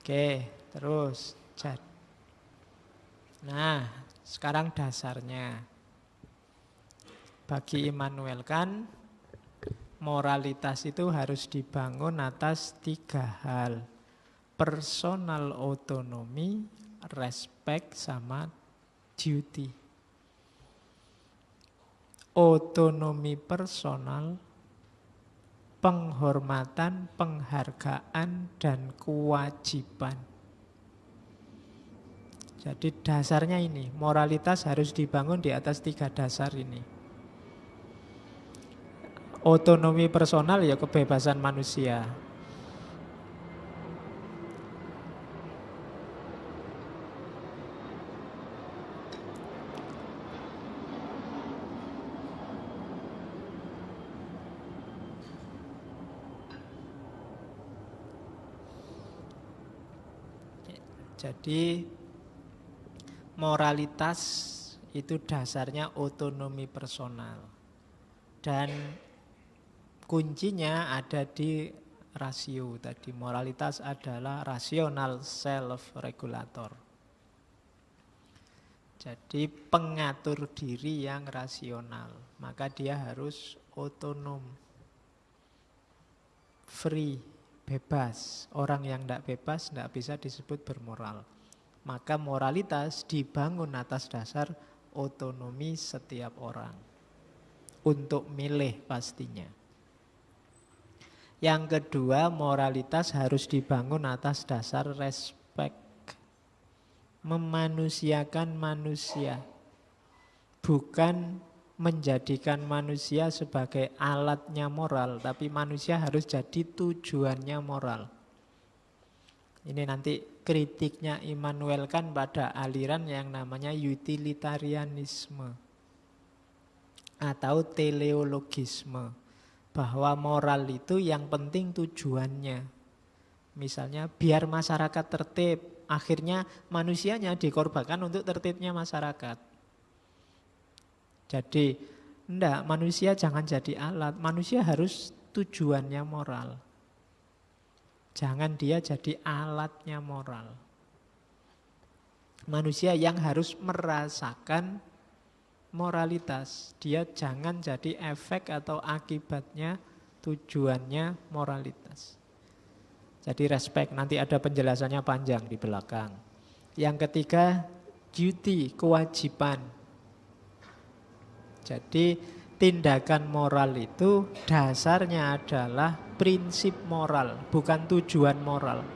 Oke, terus. Nah, sekarang dasarnya. Bagi Immanuel Kant, moralitas itu harus dibangun atas 3 hal. Personal autonomy, respect, sama duty. Otonomi personal, penghormatan, penghargaan, dan kewajiban. Jadi dasarnya ini, moralitas harus dibangun di atas 3 dasar ini. Otonomi personal ya kebebasan manusia. Jadi moralitas itu dasarnya otonomi personal. Dan kuncinya ada di rasio tadi. Moralitas adalah rasional self-regulator. Jadi pengatur diri yang rasional. Maka dia harus otonom. Free, bebas. Orang yang tidak bebas tidak bisa disebut bermoral. Maka moralitas dibangun atas dasar otonomi setiap orang. Untuk milih pastinya. Yang kedua, moralitas harus dibangun atas dasar respect. Memanusiakan manusia. Bukan menjadikan manusia sebagai alatnya moral, tapi manusia harus jadi tujuannya moral. Ini nanti kritiknya Immanuel Kant pada aliran yang namanya utilitarianisme atau teleologisme, bahwa moral itu yang penting tujuannya. Misalnya biar masyarakat tertib, akhirnya manusianya dikorbankan untuk tertibnya masyarakat. Jadi enggak, manusia jangan jadi alat, manusia harus tujuannya moral. Jangan dia jadi alatnya moral. Manusia yang harus merasakan moralitas. Dia jangan jadi efek atau akibatnya, tujuannya moralitas. Jadi respect, nanti ada penjelasannya panjang di belakang. Yang ketiga, duty, kewajiban. Jadi tindakan moral itu dasarnya adalah prinsip moral, bukan tujuan moral.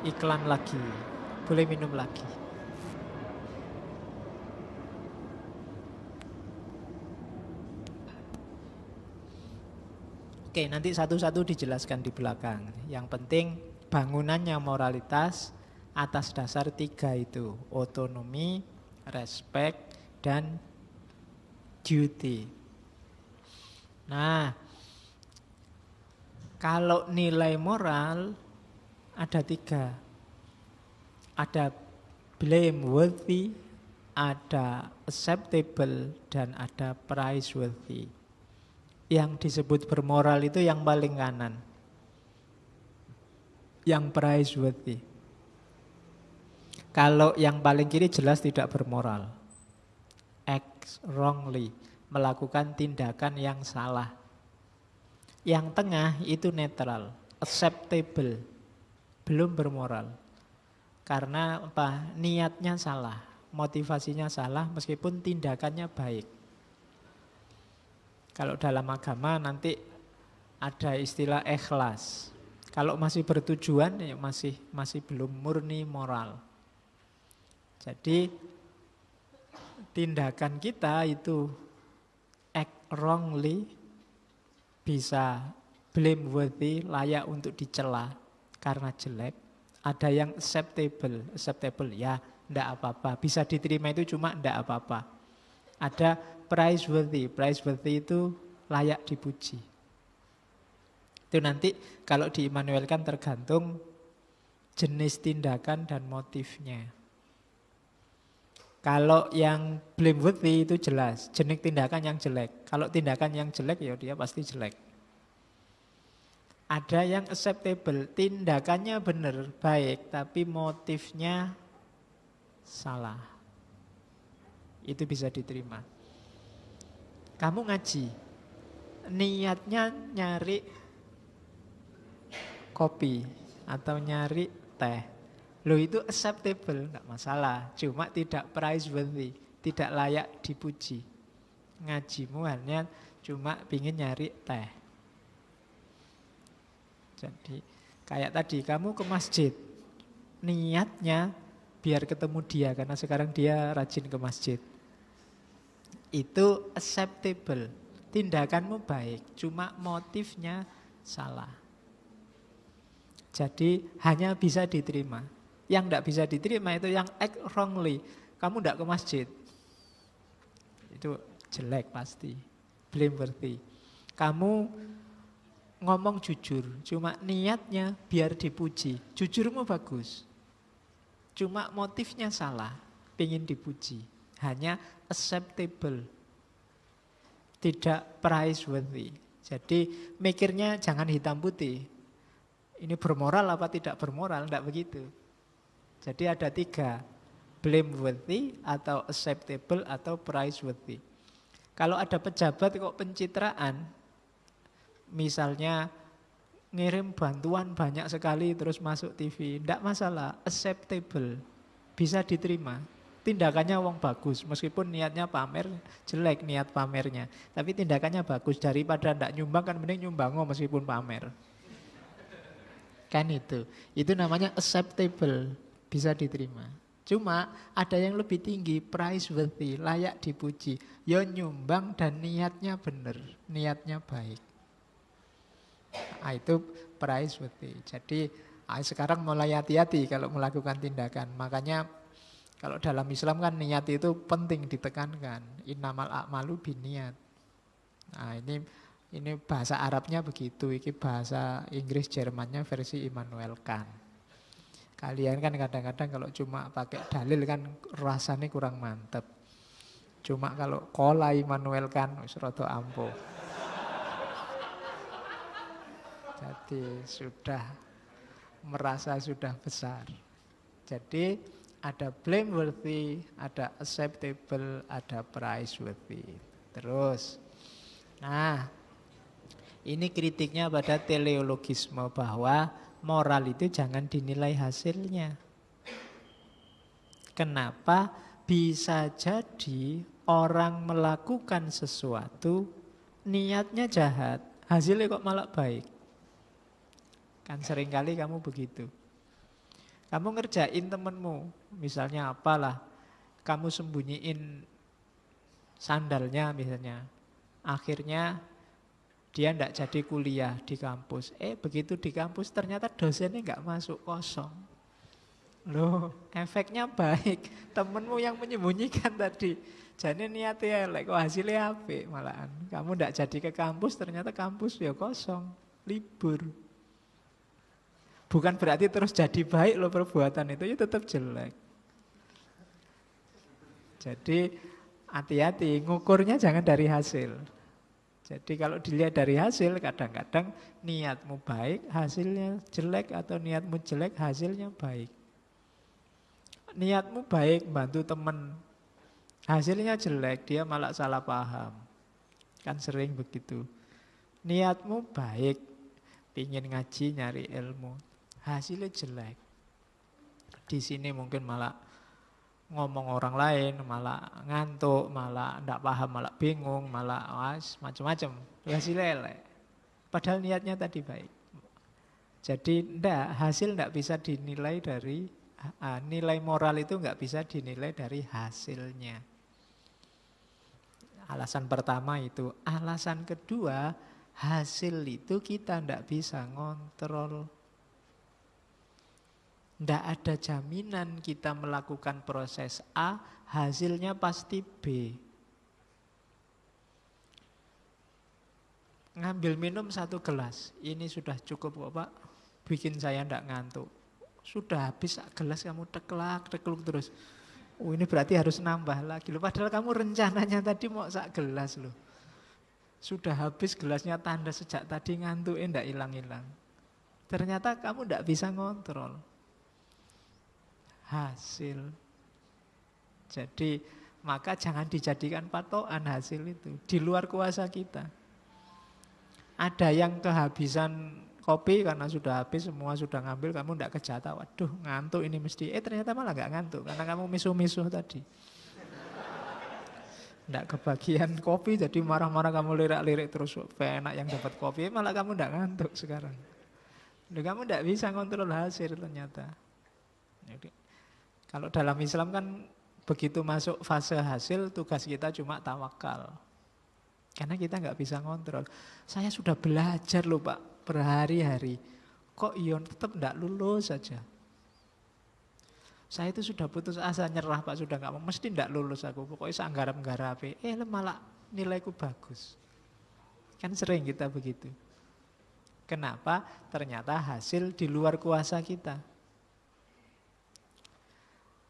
Iklan lagi, boleh minum lagi. Oke, nanti satu-satu dijelaskan di belakang. Yang penting bangunannya moralitas atas dasar 3 itu. Otonomi, respect, dan duty. Nah, kalau nilai moral ada 3. Ada blameworthy, ada acceptable, dan ada praiseworthy. Yang disebut bermoral itu yang paling kanan. Yang praiseworthy. Kalau yang paling kiri jelas tidak bermoral. Act wrongly, melakukan tindakan yang salah. Yang tengah itu netral, acceptable, belum bermoral. Karena apa? Niatnya salah, motivasinya salah meskipun tindakannya baik. Kalau dalam agama nanti ada istilah ikhlas. Kalau masih bertujuan ya masih belum murni moral. Jadi tindakan kita itu act wrongly, bisa blameworthy, layak untuk dicela karena jelek. Ada yang acceptable ya enggak apa-apa, bisa diterima itu cuma enggak apa-apa. Ada praiseworthy itu layak dipuji. Itu nanti kalau di Immanuel Kant tergantung jenis tindakan dan motifnya. Kalau yang blameworthy itu jelas, jenis tindakan yang jelek. Kalau tindakan yang jelek ya dia pasti jelek. Ada yang acceptable, tindakannya benar, baik, tapi motifnya salah. Itu bisa diterima. Kamu ngaji, niatnya nyari kopi atau nyari teh. Loh itu acceptable, enggak masalah. Cuma tidak praiseworthy, tidak layak dipuji. Ngajimu hanya cuma pingin nyari teh. Jadi kayak tadi kamu ke masjid, niatnya biar ketemu dia karena sekarang dia rajin ke masjid. Itu acceptable, tindakanmu baik, cuma motifnya salah. Jadi hanya bisa diterima. Yang tidak bisa diterima itu yang act wrongly. Kamu tidak ke masjid, itu jelek pasti, blameworthy. Kamu ngomong jujur, cuma niatnya biar dipuji. Jujurmu bagus, cuma motifnya salah, pengen dipuji. Hanya acceptable, tidak praiseworthy. Jadi mikirnya jangan hitam putih. Ini bermoral apa tidak bermoral, tidak begitu. Jadi ada 3, blameworthy atau acceptable atau praiseworthy. Kalau ada pejabat kok pencitraan, misalnya ngirim bantuan banyak sekali terus masuk TV, tidak masalah, acceptable, bisa diterima. Tindakannya wong bagus, meskipun niatnya pamer, jelek niat pamernya. Tapi tindakannya bagus, daripada tidak nyumbang kan mending nyumbang meskipun pamer. Kan itu namanya acceptable, bisa diterima. Cuma ada yang lebih tinggi, praiseworthy, layak dipuji. Ya nyumbang dan niatnya benar, niatnya baik. Itu praiseworthy. Jadi sekarang mulai hati-hati kalau melakukan tindakan. Makanya kalau dalam Islam kan niat itu penting ditekankan. Innamal a'malu binniyat. Nah ini bahasa Arabnya begitu. Ini bahasa Inggris Jermannya versi Immanuel Kant. Kalian kan kadang-kadang kalau cuma pakai dalil kan rasanya kurang mantep. Cuma kalau kola Immanuel Kant wis rada ampuh. Jadi sudah merasa sudah besar. Jadi ada blameworthy, ada acceptable, ada praiseworthy. Terus, nah ini kritiknya pada teleologisme bahwa moral itu jangan dinilai hasilnya. Kenapa? Bisa jadi orang melakukan sesuatu niatnya jahat, hasilnya kok malah baik. Kan seringkali kamu begitu. Kamu ngerjain temenmu, misalnya apalah, kamu sembunyiin sandalnya misalnya. Akhirnya dia tidak jadi kuliah di kampus. Begitu di kampus ternyata dosennya nggak masuk, kosong. Loh, efeknya baik. Temenmu yang menyembunyikan tadi, jadi niatnya elek, kok hasilnya apik malahan. Kamu tidak jadi ke kampus, ternyata kampus ya kosong, libur. Bukan berarti terus jadi baik loh perbuatan itu, ya tetap jelek. Jadi hati-hati, ngukurnya jangan dari hasil. Jadi kalau dilihat dari hasil, kadang-kadang niatmu baik, hasilnya jelek, atau niatmu jelek, hasilnya baik. Niatmu baik, bantu teman, hasilnya jelek, dia malah salah paham. Kan sering begitu. Niatmu baik, pingin ngaji, nyari ilmu, hasilnya jelek. Di sini mungkin malah ngomong orang lain, malah ngantuk, malah tidak paham, malah bingung, malah macam-macam. Hasilnya elek. Padahal niatnya tadi baik. Jadi hasil tidak bisa dinilai dari nilai moral itu nggak bisa dinilai dari hasilnya. Alasan pertama itu. Alasan kedua, hasil itu kita tidak bisa ngontrol. Tidak ada jaminan kita melakukan proses A, hasilnya pasti B. Ngambil minum 1 gelas, ini sudah cukup kok Pak, bikin saya tidak ngantuk. Sudah habis gelas kamu tekluk terus. Oh, ini berarti harus nambah lagi loh. Padahal kamu rencananya tadi mau sak gelas loh. Sudah habis gelasnya tanda sejak tadi ngantuknya ndak hilang-hilang. Ternyata kamu ndak bisa ngontrol hasil. Jadi maka jangan dijadikan patokan hasil itu. Di luar kuasa kita. Ada yang kehabisan kopi karena sudah habis, semua sudah ngambil, kamu ndak kejata. Waduh, ngantuk ini mesti. Ternyata malah nggak ngantuk karena kamu misuh-misuh tadi. Ndak kebagian kopi, jadi marah-marah kamu lirik-lirik terus. Enak yang dapat kopi, malah kamu ndak ngantuk sekarang. Kamu ndak bisa kontrol hasil ternyata. Jadi, kalau dalam Islam kan begitu masuk fase hasil, tugas kita cuma tawakal. Karena kita nggak bisa ngontrol. Saya sudah belajar loh Pak, berhari-hari. Kok Ion tetap ndak lulus saja. Saya itu sudah putus asa, nyerah Pak, sudah nggak mau, mesti ndak lulus aku. Pokoknya seanggarap-garap. Malah nilaiku bagus. Kan sering kita begitu. Kenapa? Ternyata hasil di luar kuasa kita.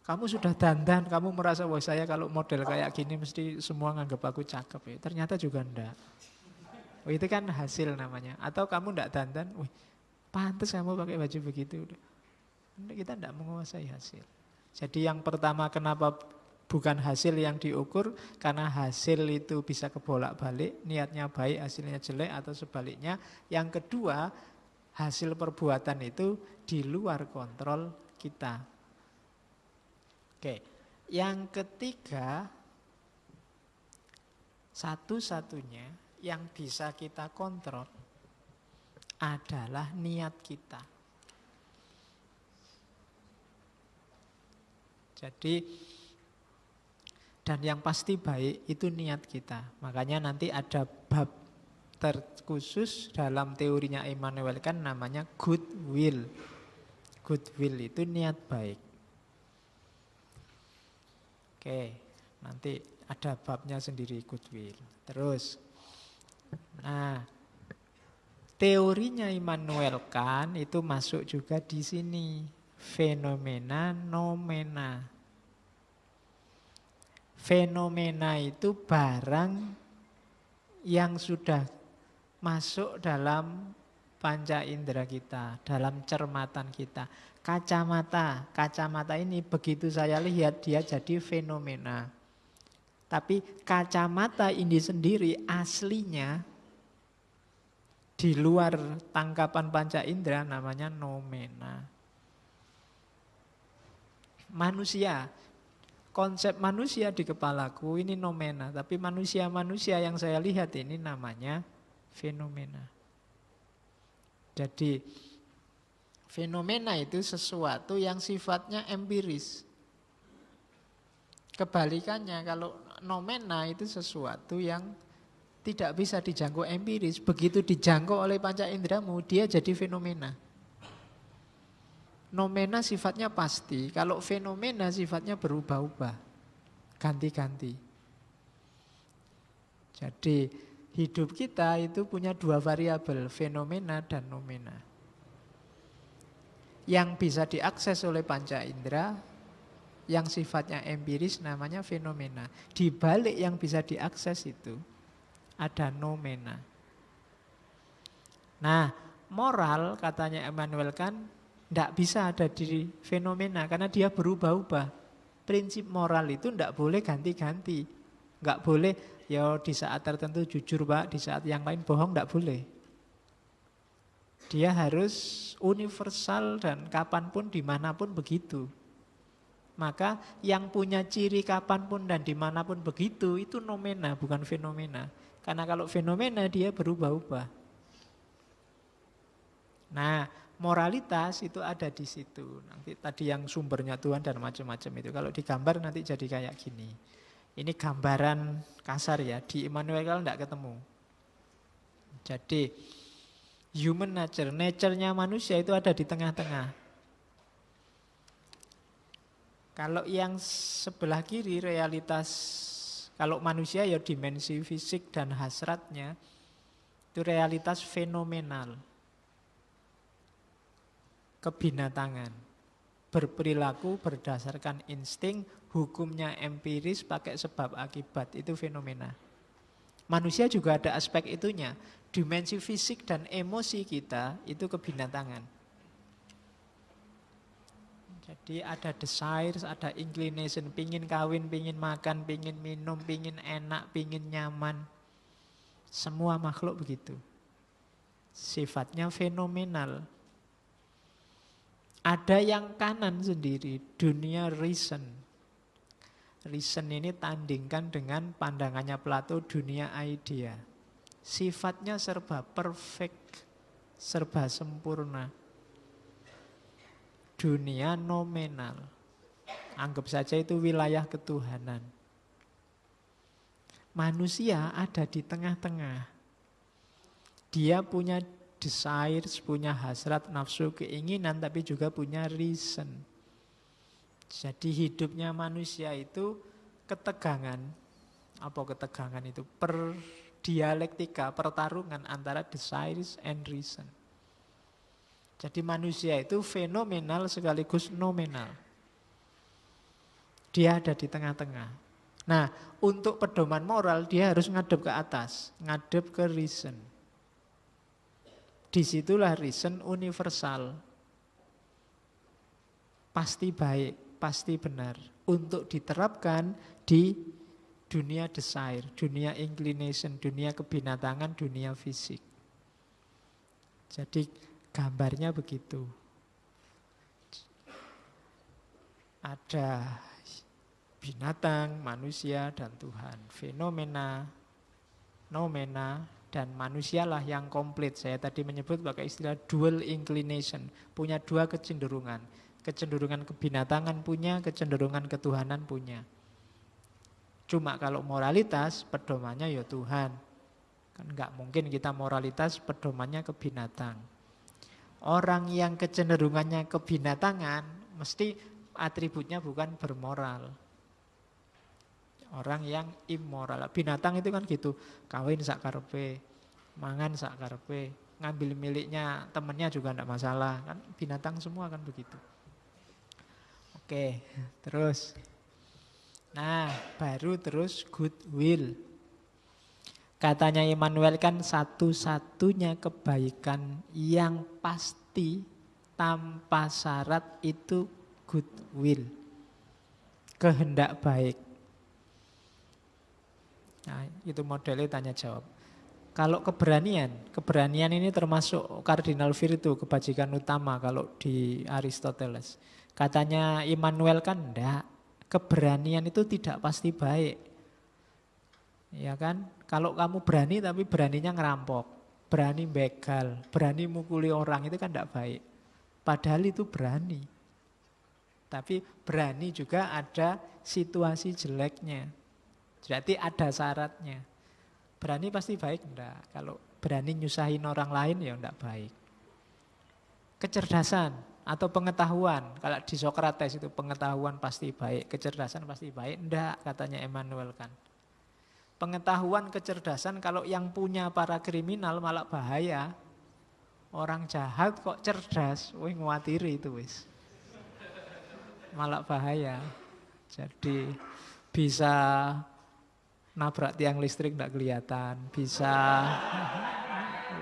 Kamu sudah dandan, kamu merasa wah saya kalau model kayak gini mesti semua nganggap aku cakep ya. Ternyata juga enggak. Oh, itu kan hasil namanya. Atau kamu enggak dandan, wih pantas kamu pakai baju begitu. Kita enggak menguasai hasil. Jadi yang pertama kenapa bukan hasil yang diukur, karena hasil itu bisa kebolak-balik, niatnya baik, hasilnya jelek atau sebaliknya. Yang kedua, hasil perbuatan itu di luar kontrol kita. Oke, yang ketiga, satu-satunya yang bisa kita kontrol adalah niat kita. Jadi, dan yang pasti baik itu niat kita. Makanya nanti ada bab terkhusus dalam teorinya Immanuel Kant namanya goodwill. Goodwill itu niat baik. Oke, nanti ada babnya sendiri goodwill. Terus, nah teorinya Immanuel Kant itu masuk juga di sini, fenomena nomena. Fenomena itu barang yang sudah masuk dalam panca indera kita, dalam cermatan kita. Kacamata ini begitu saya lihat dia jadi fenomena. Tapi kacamata ini sendiri aslinya di luar tangkapan panca indera namanya nomena. Manusia, konsep manusia di kepalaku ini nomena, tapi manusia-manusia yang saya lihat ini namanya fenomena. Jadi fenomena itu sesuatu yang sifatnya empiris. Kebalikannya kalau nomena itu sesuatu yang tidak bisa dijangkau empiris. Begitu dijangkau oleh panca inderamu, dia jadi fenomena. Nomena sifatnya pasti, kalau fenomena sifatnya berubah-ubah, ganti-ganti. Jadi hidup kita itu punya dua variabel, fenomena dan nomena. Yang bisa diakses oleh panca indera, yang sifatnya empiris namanya fenomena. Di balik yang bisa diakses itu ada nomena. Nah, moral katanya Immanuel Kant tidak bisa ada di fenomena karena dia berubah-ubah. Prinsip moral itu tidak boleh ganti-ganti. Nggak boleh ya di saat tertentu jujur Pak, di saat yang lain bohong, tidak boleh. Dia harus universal dan kapanpun dimanapun begitu. Maka yang punya ciri kapanpun dan dimanapun begitu itu nomena bukan fenomena. Karena kalau fenomena dia berubah-ubah. Nah, moralitas itu ada di situ. Nanti tadi yang sumbernya Tuhan dan macam-macam itu. Kalau digambar nanti jadi kayak gini. Ini gambaran kasar ya. Di Immanuel Kant tidak ketemu. Jadi human nature, nature-nya manusia itu ada di tengah-tengah. Kalau yang sebelah kiri realitas, kalau manusia ya dimensi fisik dan hasratnya, itu realitas fenomenal. Kebinatangan. berperilaku berdasarkan insting, hukumnya empiris pakai sebab akibat, itu fenomena. Manusia juga ada aspek itunya. Dimensi fisik dan emosi kita itu kebinatangan. Jadi ada desires, ada inclination, pingin kawin, pingin makan, pingin minum, pingin enak, pingin nyaman. Semua makhluk begitu. Sifatnya fenomenal. Ada yang kanan sendiri, dunia reason. Reason ini tandingkan dengan pandangannya Plato, dunia idea. Sifatnya serba perfect, serba sempurna. Dunia nominal. Anggap saja itu wilayah ketuhanan. Manusia ada di tengah-tengah. Dia punya desires, punya hasrat, nafsu, keinginan, tapi juga punya reason. Jadi hidupnya manusia itu ketegangan. Apa ketegangan itu? Dialektika, pertarungan antara desires and reason. Jadi manusia itu fenomenal sekaligus nominal. Dia ada di tengah-tengah. Nah, untuk pedoman moral dia harus ngadep ke atas, ngadep ke reason. Disitulah reason universal. Pasti baik, pasti benar. Untuk diterapkan di dunia desire, dunia inclination, dunia kebinatangan, dunia fisik. Jadi gambarnya begitu. Ada binatang, manusia, dan Tuhan. Fenomena, nomena, dan manusialah yang komplit. Saya tadi menyebut pakai istilah dual inclination. Punya dua kecenderungan. Kecenderungan kebinatangan punya, kecenderungan ketuhanan punya. Cuma kalau moralitas, pedomannya ya Tuhan. Kan enggak mungkin kita moralitas, pedomannya ke binatang. Orang yang kecenderungannya ke binatangan, mesti atributnya bukan bermoral. Orang yang immoral. Binatang itu kan gitu, kawin sak karepe, mangan sak karepe, ngambil miliknya temennya juga enggak masalah. Kan binatang semua kan begitu. Oke, terus. Nah, baru terus goodwill. Katanya Immanuel kan satu-satunya kebaikan yang pasti tanpa syarat itu goodwill. Kehendak baik. Nah, itu modelnya tanya jawab. Kalau keberanian ini termasuk cardinal virtue, kebajikan utama kalau di Aristoteles. Katanya Immanuel kan enggak. Keberanian itu tidak pasti baik. Ya kan? Kalau kamu berani tapi beraninya ngerampok, berani begal, berani mukuli orang, itu kan tidak baik. Padahal itu berani. Tapi berani juga ada situasi jeleknya. Berarti ada syaratnya. Berani pasti baik? Enggak. Kalau berani nyusahin orang lain ya enggak baik. Kecerdasan atau pengetahuan. Kalau di Socrates itu pengetahuan pasti baik, kecerdasan pasti baik. Enggak, katanya Immanuel kan. Pengetahuan, kecerdasan kalau yang punya para kriminal malah bahaya. Orang jahat kok cerdas, wih nguatiri itu wis. Malah bahaya. Jadi bisa nabrak tiang listrik enggak kelihatan, bisa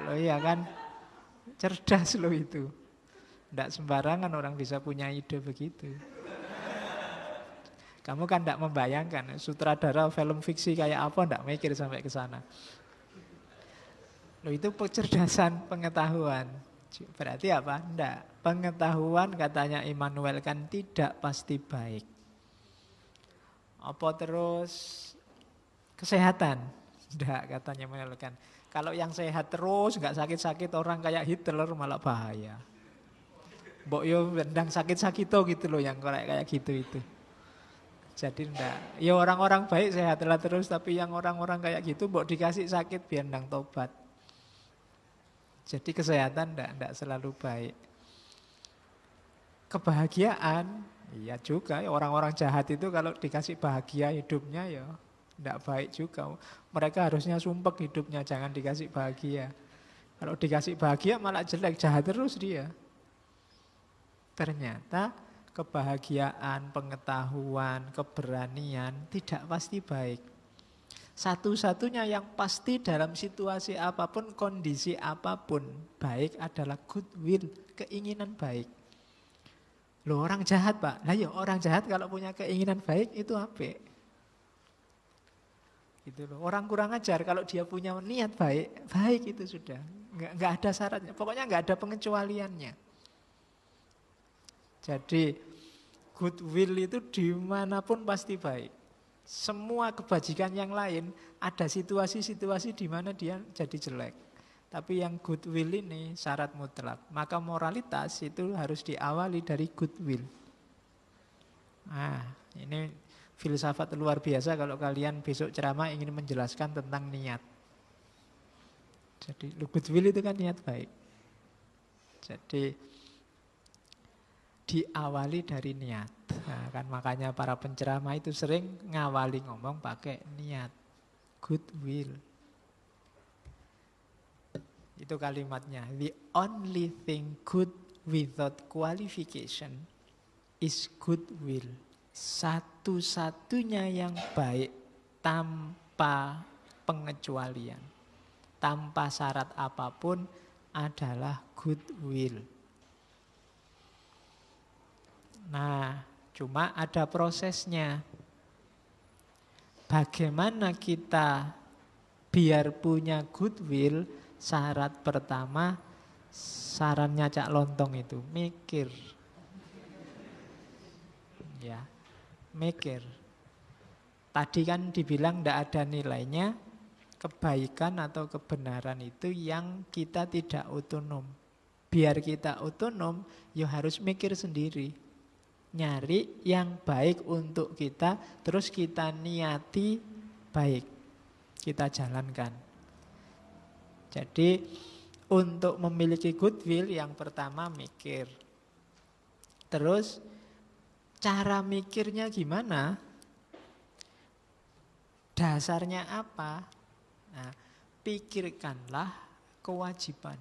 loh iya kan, cerdas loh itu. Tidak sembarangan orang bisa punya ide begitu. Kamu kan tidak membayangkan sutradara film fiksi kayak apa, tidak mikir sampai ke sana. Loh itu kecerdasan pengetahuan. Berarti apa? Tidak. Pengetahuan katanya Immanuel kan tidak pasti baik. Apa terus kesehatan? Tidak, katanya Immanuel kan. Kalau yang sehat terus nggak sakit-sakit orang kayak Hitler malah bahaya. Mbok yo ndang sakit-sakit gitu loh yang kayak gitu itu. Jadi ndak. Ya orang-orang baik sehatlah terus, tapi yang orang-orang kayak gitu mbok dikasih sakit biar ndang tobat. Jadi kesehatan ndak selalu baik. Kebahagiaan, iya juga ya orang-orang jahat itu kalau dikasih bahagia hidupnya ya ndak baik juga. Mereka harusnya sumpek hidupnya, jangan dikasih bahagia. Kalau dikasih bahagia malah jelek, jahat terus dia. Ternyata kebahagiaan, pengetahuan, keberanian tidak pasti baik. Satu-satunya yang pasti dalam situasi apapun, kondisi apapun baik adalah goodwill, keinginan baik. Loh, orang jahat Pak, lah ya orang jahat kalau punya keinginan baik itu apik. Gitu loh. Orang kurang ajar kalau dia punya niat baik, baik itu sudah. Nggak ada syaratnya, pokoknya nggak ada pengecualiannya. Jadi goodwill itu dimanapun pasti baik. Semua kebajikan yang lain ada situasi-situasi di mana dia jadi jelek. Tapi yang goodwill ini syarat mutlak. Maka moralitas itu harus diawali dari goodwill. Nah, ini filsafat luar biasa kalau kalian besok ceramah ingin menjelaskan tentang niat. Jadi goodwill itu kan niat baik. Jadi diawali dari niat. Nah, kan makanya para penceramah itu sering ngawali ngomong pakai niat. Goodwill. Itu kalimatnya. The only thing good without qualification is goodwill. Satu-satunya yang baik tanpa pengecualian, tanpa syarat apapun adalah goodwill. Nah, cuma ada prosesnya. Bagaimana kita biar punya goodwill? Syarat pertama, sarannya Cak Lontong itu, mikir. Ya, mikir. Tadi kan dibilang tidak ada nilainya, kebaikan atau kebenaran itu yang kita tidak otonom. Biar kita otonom, ya harus mikir sendiri. Nyari yang baik untuk kita, terus kita niati baik, kita jalankan. Jadi untuk memiliki goodwill yang pertama mikir. Terus cara mikirnya gimana? Dasarnya apa? Nah, pikirkanlah kewajiban.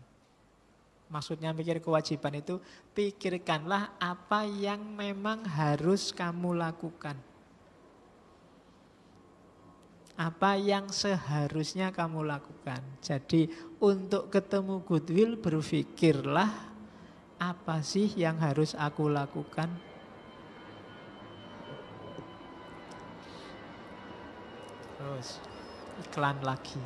Maksudnya mikir kewajiban itu, pikirkanlah apa yang memang harus kamu lakukan. Apa yang seharusnya kamu lakukan. Jadi untuk ketemu goodwill berpikirlah, apa sih yang harus aku lakukan? Terus iklan lagi.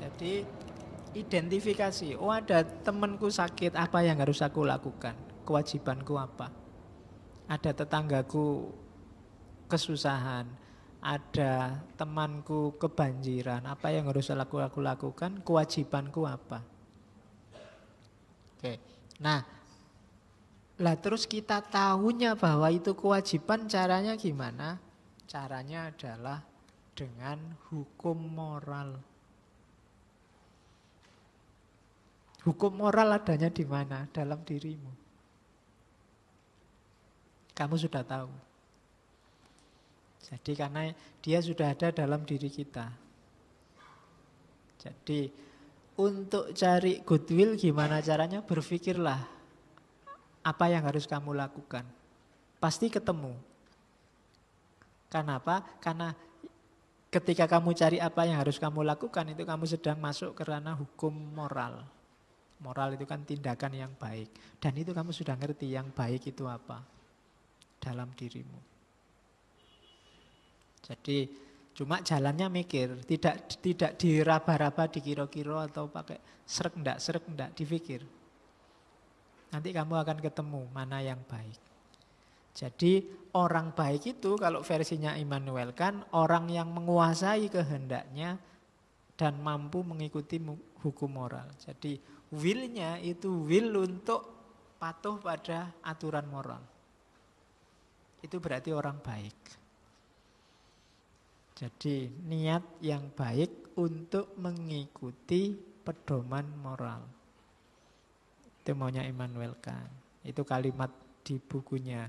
Jadi identifikasi, oh ada temanku sakit, apa yang harus aku lakukan? Kewajibanku apa? Ada tetanggaku kesusahan, ada temanku kebanjiran, apa yang harus aku lakukan? Kewajibanku apa? Oke. Nah, lah terus kita tahunya bahwa itu kewajiban, caranya gimana? Caranya adalah dengan hukum moral. Hukum moral adanya di mana? Dalam dirimu. Kamu sudah tahu. Jadi karena dia sudah ada dalam diri kita. Jadi untuk cari goodwill gimana caranya? Berpikirlah apa yang harus kamu lakukan. Pasti ketemu. Kenapa? Karena ketika kamu cari apa yang harus kamu lakukan, itu kamu sedang masuk ke ranah hukum moral. Moral itu kan tindakan yang baik. Dan itu kamu sudah ngerti yang baik itu apa dalam dirimu. Jadi cuma jalannya mikir, tidak diraba-raba, dikira-kira atau pakai srek enggak, dipikir. Nanti kamu akan ketemu mana yang baik. Jadi orang baik itu kalau versinya Immanuel kan orang yang menguasai kehendaknya dan mampu mengikuti hukum moral. Jadi will-nya itu will untuk patuh pada aturan moral. Itu berarti orang baik. Jadi niat yang baik untuk mengikuti pedoman moral. Itu maunya Immanuel Kant. Itu kalimat di bukunya